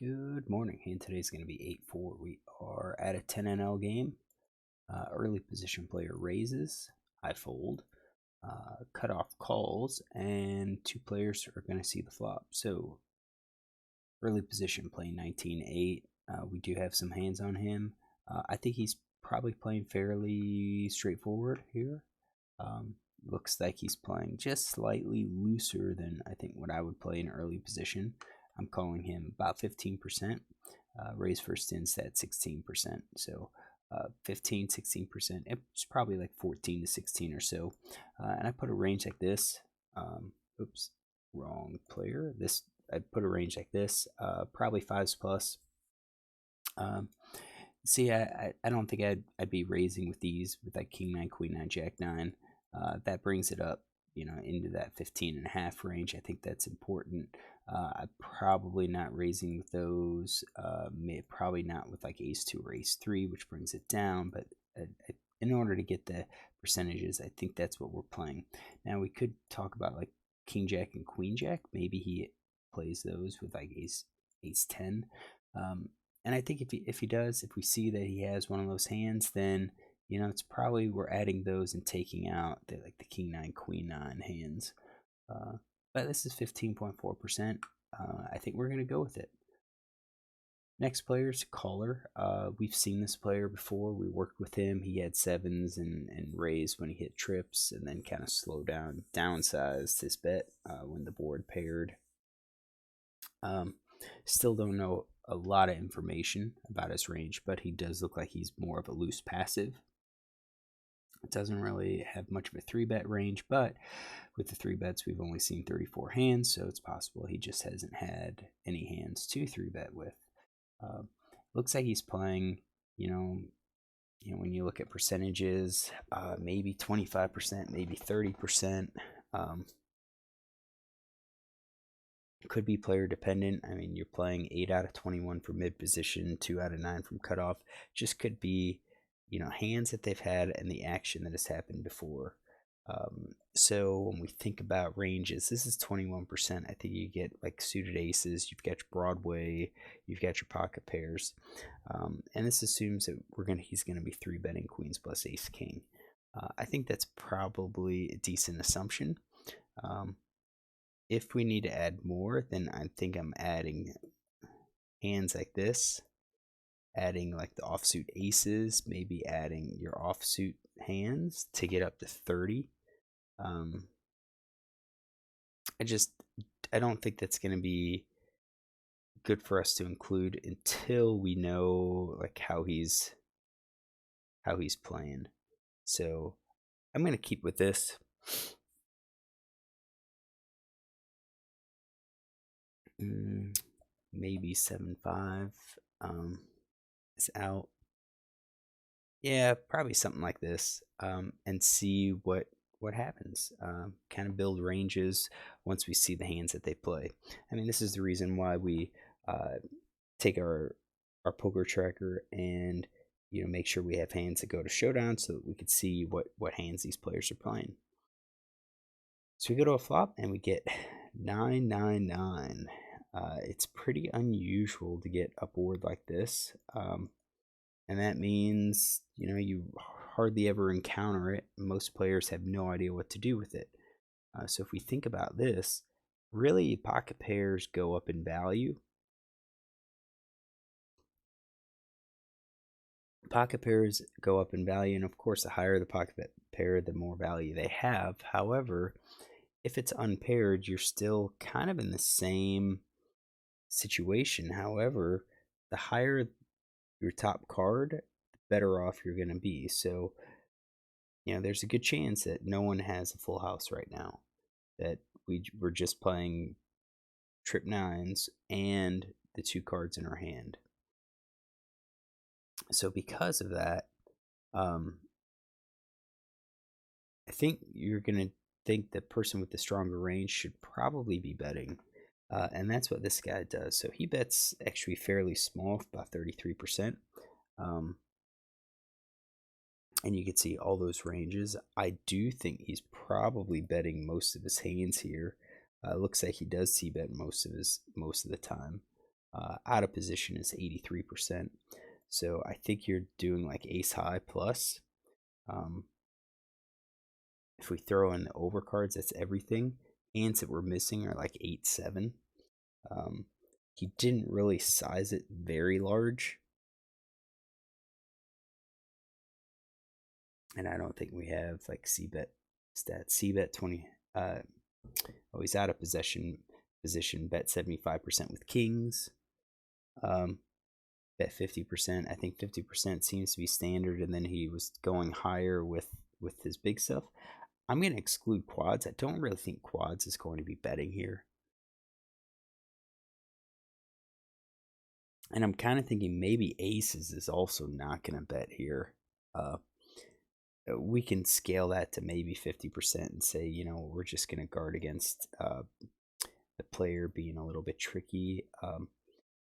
Good morning. And today's going to be 8-4. We are at a 10 NL game. Early position player raises. I fold. Cutoff calls. And two players are going to see the flop. So, early position playing 19-8. We do have some hands on him. I think he's probably playing fairly straightforward here. Looks like he's playing just slightly looser than I think what I would play in early position. I'm calling him about 15%. Raise first in at 16%. So 15, 16%. It's probably like 14 to 16 or so. And I put a range like this. Oops, wrong player. I put a range like this. Probably fives plus. Um, See, I don't think I'd be raising with these with like king nine, queen nine, jack nine. That brings it up, into that 15.5 range. I think that's important. I'm probably not raising with those. Probably not with like ace two or ace three, which brings it down. But in order to get the percentages, I think that's what we're playing. Now we could talk about like king jack and queen jack. Maybe he plays those with like ace 10. And I think if he does, if we see that he has one of those hands, then it's probably we're adding those and taking out the king nine, queen nine hands. But this is 15.4%. I think we're gonna go with it. Next player is Caller. We've seen this player before. We worked with him. He had sevens and raised when he hit trips, and then kind of slowed down, downsized his bet when the board paired. Still don't know a lot of information about his range, but he does look like he's more of a loose passive. It doesn't really have much of a 3-bet range, but with the 3-bets, we've only seen 34 hands, so it's possible he just hasn't had any hands to 3-bet with. Looks like he's playing, when you look at percentages, maybe 25%, maybe 30%. Could be player dependent. I mean, you're playing 8 out of 21 for mid position, 2 out of 9 from cutoff. Just could be, hands that they've had and the action that has happened before. So when we think about ranges, this is 21%. I think you get like suited aces, you've got your Broadway, you've got your pocket pairs, and this assumes that he's gonna be 3-betting queens plus ace king. I think that's probably a decent assumption. If we need to add more, then I think I'm adding hands like this, adding like the offsuit aces, maybe adding your offsuit hands to get up to 30. I don't think that's going to be good for us to include until we know like how he's playing. So I'm going to keep with this. Maybe 7-5 is out. Yeah, probably something like this, and see what happens. Kind of build ranges once we see the hands that they play. I mean, this is the reason why we take our poker tracker and make sure we have hands that go to showdown so that we could see what hands these players are playing. So we go to a flop and we get 9-9-9. It's pretty unusual to get a board like this. And that means, you hardly ever encounter it. Most players have no idea what to do with it. So if we think about this, really pocket pairs go up in value. Pocket pairs go up in value, and of course, the higher the pocket pair, the more value they have. However, if it's unpaired, you're still kind of in the same situation. However, the higher your top card, the better off you're going to be. So, there's a good chance that no one has a full house right now, that we're just playing trip nines and the 2 cards in our hand. So because of that, I think you're going to think the person with the stronger range should probably be betting. And that's what this guy does. So he bets actually fairly small, about 33%. And you can see all those ranges. I do think he's probably betting most of his hands here. Looks like he does see bet most of the time. Out of position is 83%. So I think you're doing like ace high plus. If we throw in the overcards, that's everything. Hands that we're missing are like 8-7. He didn't really size it very large. And I don't think we have like c-bet stats. C-bet 20. Oh, he's out of position. Bet 75% with kings. Bet 50%. I think 50% seems to be standard, and then he was going higher with his big stuff. I'm going to exclude quads. I don't really think quads is going to be betting here. And I'm kind of thinking maybe aces is also not going to bet here. We can scale that to maybe 50% and say, you know, we're just going to guard against the player being a little bit tricky.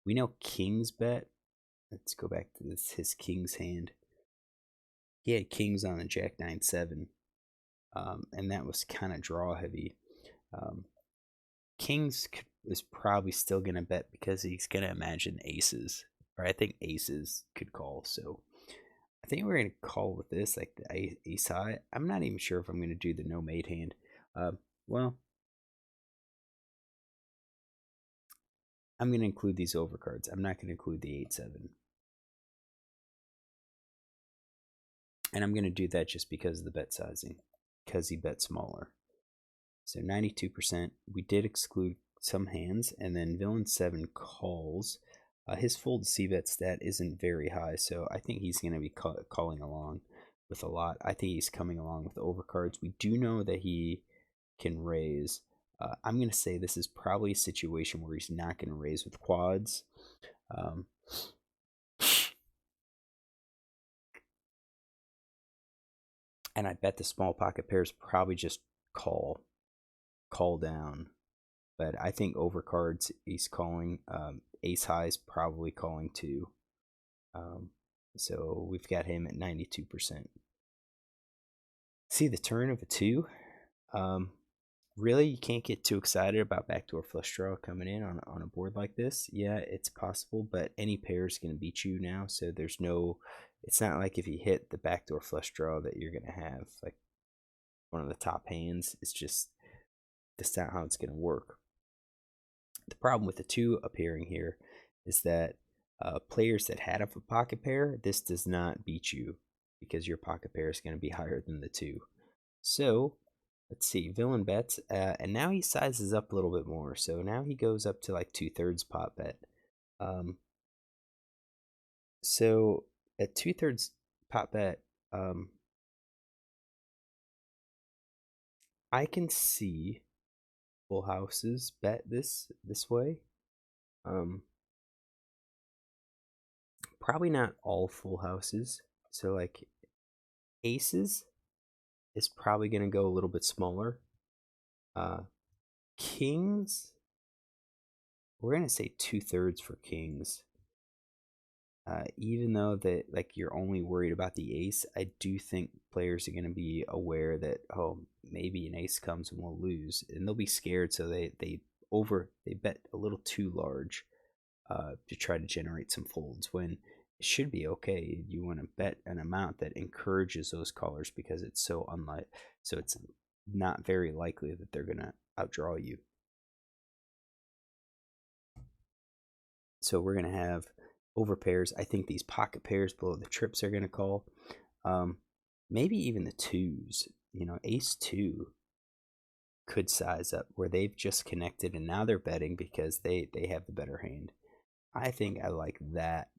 We know kings bet. Let's go back to his king's hand. He had kings on the jack 9-7, and that was kind of draw heavy. Kings is probably still going to bet because he's going to imagine aces, or I think aces could call. So I think we're going to call with this, like the ace high. I'm not even sure if I'm going to do the no mate hand. Well, I'm going to include these overcards. I'm not going to include the 8-7. And I'm going to do that just because of the bet sizing, because he bet smaller. So 92%. We did exclude some hands, and then villain 7 calls. His fold c-bet stat isn't very high, so I think he's going to be calling along with a lot. I think he's coming along with overcards. We do know that he can raise. I'm going to say this is probably a situation where he's not going to raise with quads. And I bet the small pocket pairs probably just call down. But I think overcards he's calling. Ace high is probably calling too. So we've got him at 92%. See the turn of a 2. Really, you can't get too excited about backdoor flush draw coming in on a board like this. Yeah, it's possible, but any pair is going to beat you now. So there's no, it's not like if you hit the backdoor flush draw that you're going to have like one of the top hands. It's just, that's not how it's going to work. The problem with the 2 appearing here is that players that had a pocket pair, this does not beat you because your pocket pair is going to be higher than the 2. So let's see, villain bets, and now he sizes up a little bit more. So now he goes up to like 2/3 pot bet. So at 2/3 pot bet, I can see full houses bet this way. Probably not all full houses. So like aces is probably going to go a little bit smaller. Kings, we're going to say 2/3 for kings. Even though that like you're only worried about the ace, I do think players are going to be aware that, oh, maybe an ace comes and we'll lose, and they'll be scared, so they bet a little too large to try to generate some folds when it should be okay. You want to bet an amount that encourages those callers because it's so unlike, so it's not very likely that they're going to outdraw you. So we're going to have over pairs. I think these pocket pairs below the trips are going to call. Maybe even the 2s. You know, ace 2 could size up where they've just connected and now they're betting because they have the better hand. I think I like that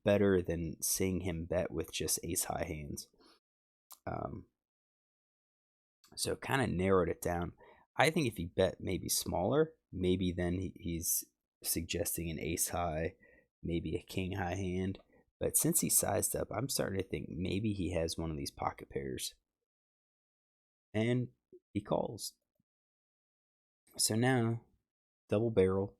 better than seeing him bet with just ace high hands. So kind of narrowed it down. I think if he bet maybe smaller, maybe then he's suggesting an ace high, maybe a king high hand. But since he sized up, I'm starting to think maybe he has one of these pocket pairs. And he calls. So now, double barrel.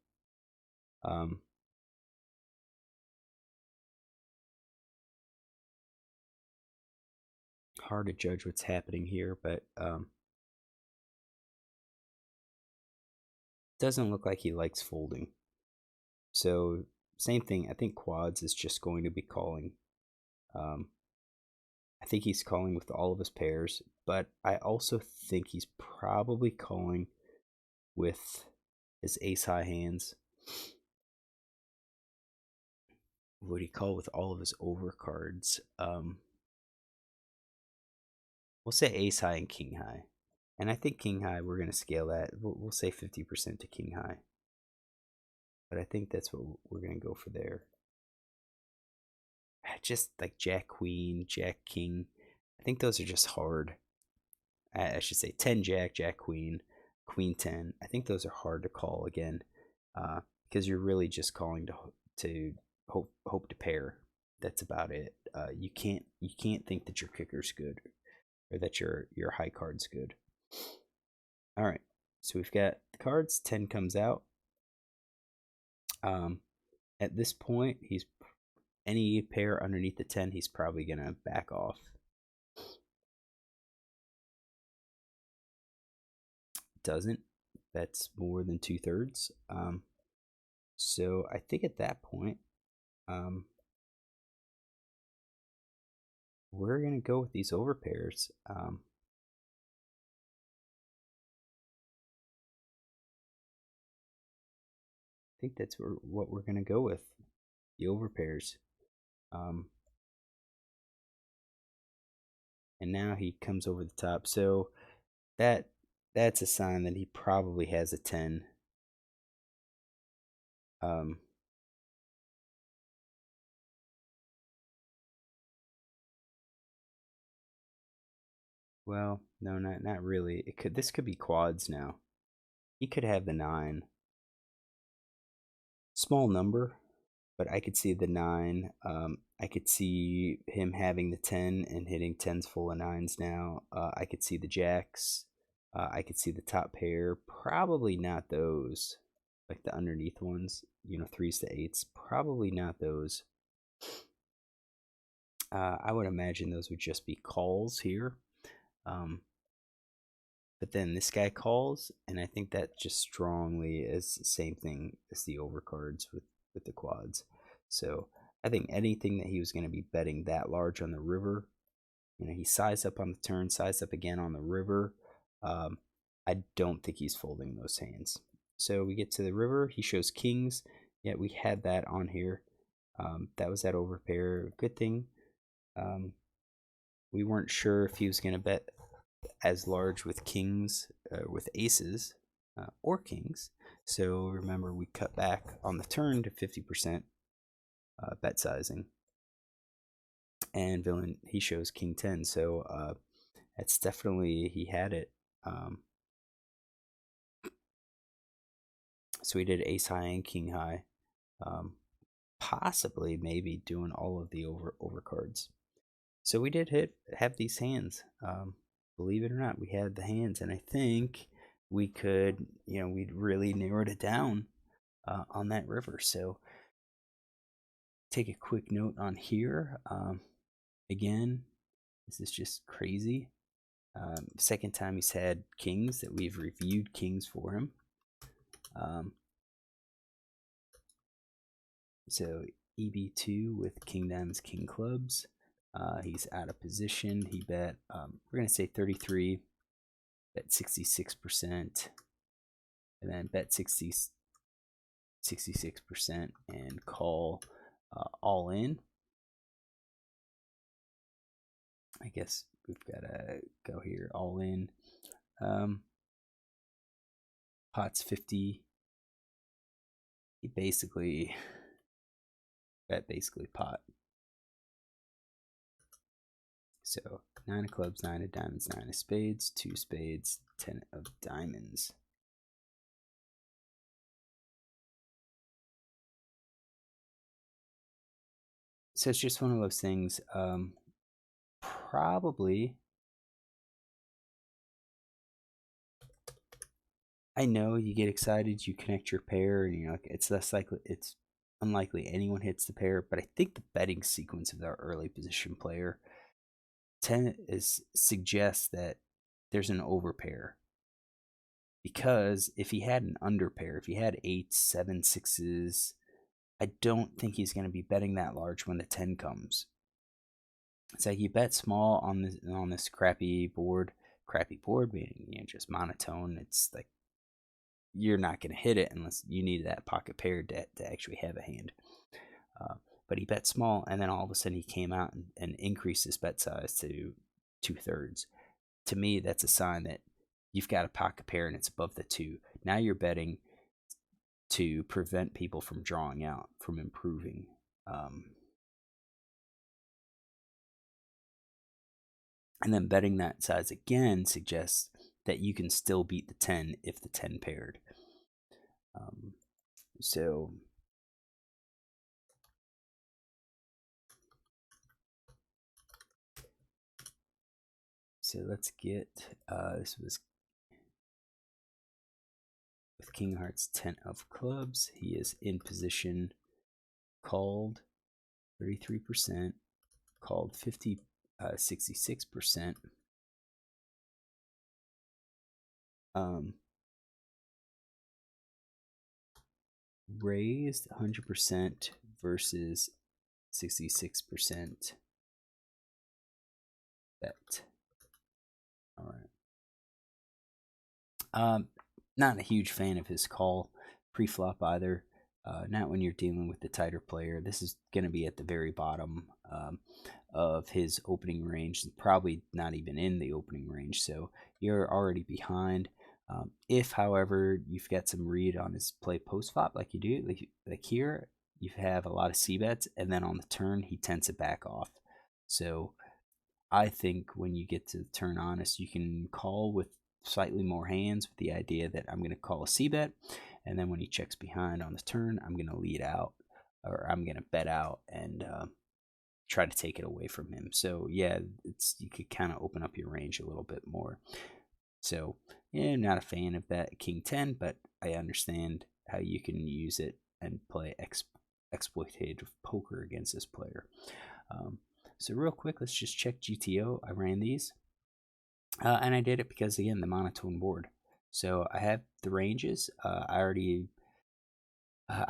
Hard to judge what's happening here, but doesn't look like he likes folding. So same thing. I think quads is just going to be calling. I think he's calling with all of his pairs, but I also think he's probably calling with his ace high hands. What do you call with all of his overcards? We'll say ace high and king high. And I think king high, we're going to scale that. We'll say 50% to king high. But I think that's what we're going to go for there. Just like jack queen, jack king. I think those are just hard. I should say 10 jack, jack queen, queen 10. I think those are hard to call again, because you're really just calling to hope to pair. That's about it. You can't think that your kicker's good or that your high card's good. All right, so we've got the cards. 10 comes out. At this point, he's any pair underneath the 10, he's probably gonna back off. Doesn't. That's more than 2/3. So I think at that point, we're gonna go with these overpairs. I think that's what we're gonna go with, the overpairs. And now he comes over the top. So that's a sign that he probably has a 10. Well, no, not really. This could be quads now. He could have the 9. Small number, but I could see the 9. I could see him having the 10 and hitting 10s full of 9s now. I could see the jacks. I could see the top pair. Probably not those, like the underneath ones, 3s to 8s. Probably not those. I would imagine those would just be calls here. But then this guy calls, and I think that just strongly is the same thing as the overcards with the quads. So I think anything that he was going to be betting that large on the river, he sized up on the turn, sized up again on the river. I don't think he's folding those hands. So we get to the river. He shows kings. Yeah, we had that on here. That was that overpair. Good thing. We weren't sure if he was going to bet as large with kings, with aces, or kings. So remember, we cut back on the turn to 50% bet sizing. And villain, he shows king 10. So that's definitely, he had it. So we did ace high and king high. Possibly maybe doing all of the over cards. So we did have these hands. Believe it or not, we had the hands, and I think we could, we'd really narrowed it down on that river. So take a quick note on here. Again, this is just crazy. Second time he's had kings that we've reviewed kings for him. So EB2 with king diamonds, king clubs. He's out of position. He bet, we're going to say 33, bet 66%, and then bet 66% and call all in. I guess we've got to go here, all in. Pot's 50. He basically bet pot. So 9 of clubs, 9 of diamonds, 9 of spades, 2 spades, 10 of diamonds. So it's just one of those things. Probably, I know you get excited, you connect your pair, and it's less likely, it's unlikely anyone hits the pair. But I think the betting sequence of our early position player suggests that there's an overpair. Because if he had an underpair, if he had 8, 7, 6s, I don't think he's going to be betting that large when the 10 comes. It's like you bet small on this crappy board meaning just monotone. It's like you're not going to hit it unless you need that pocket pair to actually have a hand. But he bet small, and then all of a sudden he came out and increased his bet size to 2/3. To me, that's a sign that you've got a pocket pair and it's above the 2. Now you're betting to prevent people from drawing out, from improving. And then betting that size again suggests that you can still beat the 10 if the 10 paired. So let's get, this was with King Hearts 10 of clubs. He is in position, called 33%, called 66%. Raised 100% versus 66% bet. All right. Not a huge fan of his call pre-flop either. Not when you're dealing with the tighter player. This is going to be at the very bottom of his opening range, probably not even in the opening range, so you're already behind. If, however, you've got some read on his play post-flop like you do, like here, you have a lot of c-bets, and then on the turn, he tends to back off. So I think when you get to the turn honest, you can call with slightly more hands with the idea that I'm going to call a c-bet, and then when he checks behind on the turn, I'm going to lead out, or I'm going to bet out and try to take it away from him. So yeah, you could kind of open up your range a little bit more. So yeah, not a fan of that King 10, but I understand how you can use it and play exploitative poker against this player. So real quick, let's just check GTO. I ran these, and I did it because, again, the monotone board. So I have the ranges. I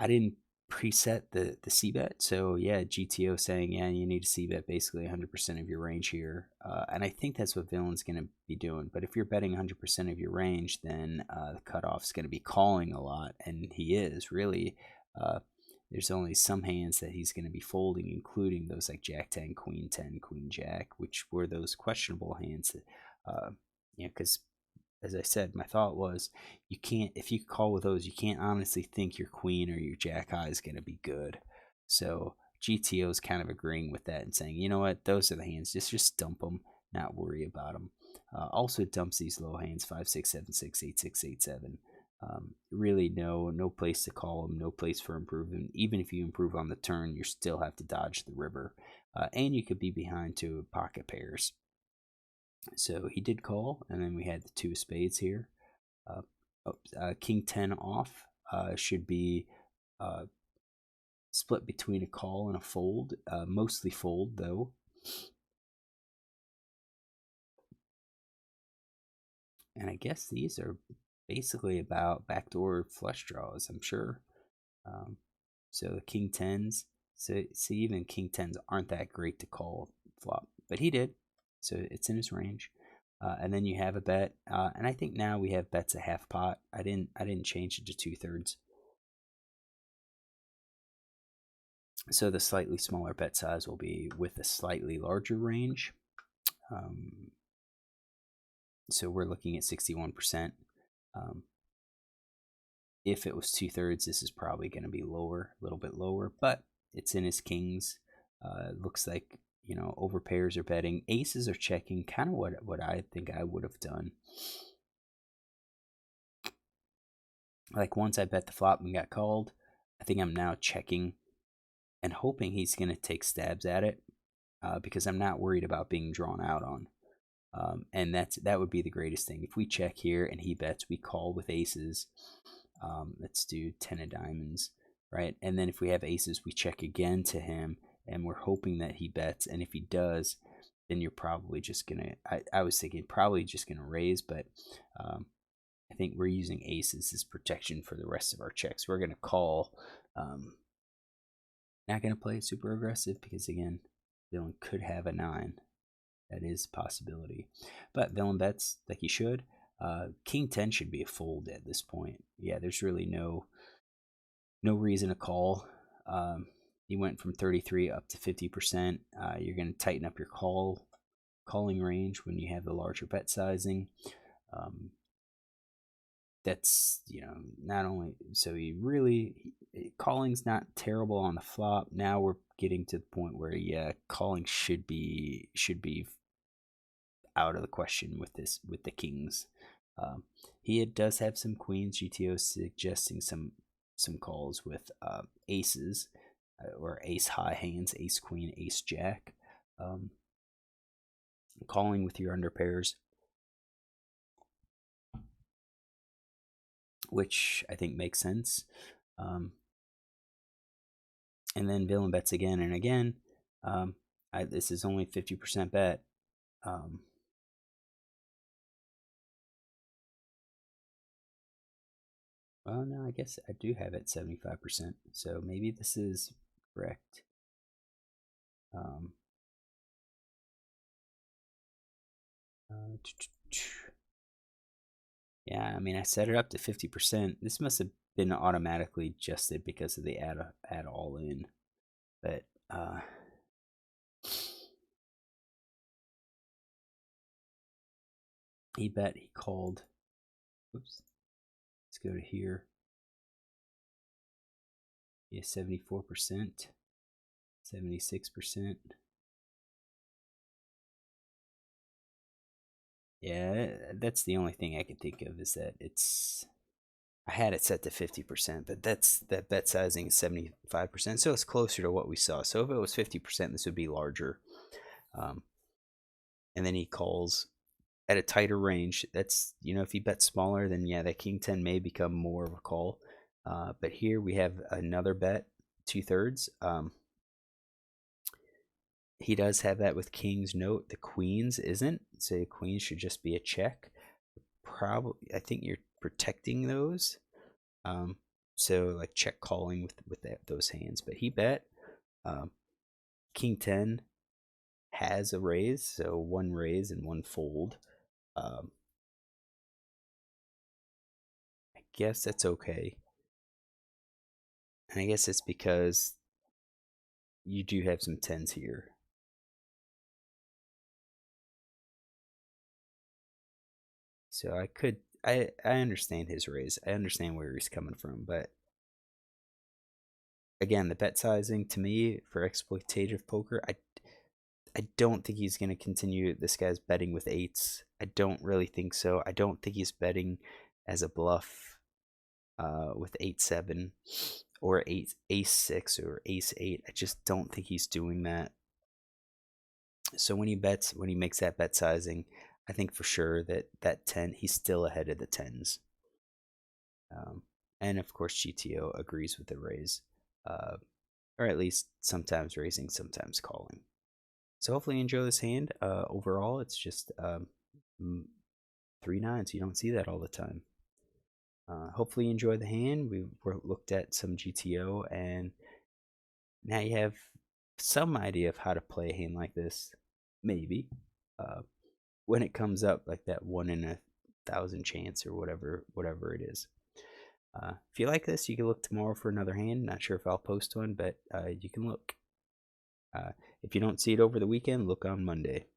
didn't preset the c-bet. So yeah, GTO saying, yeah, you need to c-bet basically 100% of your range here. And I think that's what Villain's going to be doing. But if you're betting 100% of your range, then the cutoff's going to be calling a lot. And he is, really. There's only some hands that he's going to be folding, including those like Jack 10, Queen 10, Queen Jack, which were those questionable hands that, because as I said, my thought was you can't, if you call with those, you can't honestly think your queen or your jack high is going to be good. So GTO is kind of agreeing with that and saying, you know what, those are the hands. Just dump them, not worry about them. Also dumps these low hands 5, 6, 7, 6, 8, 6, 8, 7. Really no place to call them, no place for improvement. Even if you improve on the turn, you still have to dodge the river, and you could be behind to pocket pairs. So he did call, and then we had the 2 of spades here. King 10 off should be split between a call and a fold, mostly fold though. And I guess these are basically about backdoor flush draws, I'm sure. So the King 10s, so see, even King 10s aren't that great to call flop, but he did, so it's in his range. And then you have a bet, and I think now we have bets a half pot. I didn't change it to 2/3. So the slightly smaller bet size will be with a slightly larger range. So we're looking at 61%. If it was 2/3, this is probably going to be lower, a little bit lower, but it's in his kings. Looks like, over pairs are betting. Aces are checking, kind of what I think I would have done. Like once I bet the flop and got called, I think I'm now checking and hoping he's going to take stabs at it, because I'm not worried about being drawn out on. And that would be the greatest thing. If we check here and he bets, we call with aces. Let's do 10 of diamonds, right? And then if we have aces, we check again to him, and we're hoping that he bets. And if he does, then you're probably just gonna. I was thinking probably just gonna raise, but I think we're using aces as protection for the rest of our checks. We're gonna call. Not going to play super aggressive because, again, villain could have a 9. That is a possibility. But villain bets like he should. King 10 should be a fold at this point. Yeah, there's really no reason to call. He went from 33 up to 50%. You're going to tighten up your calling range when you have the larger bet sizing. That's, not only so calling's not terrible on the flop. Now we're getting to the point where calling should be out of the question with the kings. He does have some queens. GTO suggesting some calls with aces or ace high hands, ace queen, ace jack. Calling with your under pairs, which I think makes sense. And then villain bets again and again. This is only 50% bet. Well, no, I guess I do have it 75%. So maybe this is correct. Yeah, I mean, I set it up to 50%. This must have been automatically adjusted because of the add all in. But he bet, he called. Oops. Let's go to here. Yeah, 74%, 76%. Yeah, that's the only thing I can think of is that I had it set to 50%, but that bet sizing is 75%, so it's closer to what we saw. So if it was 50%, this would be larger. And then he calls at a tighter range. That's, if he bets smaller, then yeah, that king 10 may become more of a call. But here we have another bet, 2/3. He does have that with kings. Note the queens isn't, so the queens should just be a check. Probably, I think you're protecting those. So like check calling with those hands. But he bet king 10 has a raise, so one raise and one fold. I guess that's okay. And I guess it's because you do have some 10s here. So I understand his raise. I understand where he's coming from, but again, the bet sizing to me for exploitative poker, I don't think he's going to continue. This guy's betting with 8s. I don't really think so. I don't think he's betting as a bluff with 8-7 or ace-6 or ace-8. I just don't think he's doing that. So when he makes that bet sizing, I think for sure that 10, he's still ahead of the 10s. And of course, GTO agrees with the raise, or at least sometimes raising, sometimes calling. So hopefully you enjoy this hand. Overall, it's just 3 9s. You don't see that all the time. Hopefully you enjoy the hand. We looked at some GTO, and now you have some idea of how to play a hand like this. Maybe when it comes up, like that 1 in 1,000 chance or whatever it is. If you like this, you can look tomorrow for another hand. Not sure if I'll post one, but you can look. If you don't see it over the weekend, look on Monday.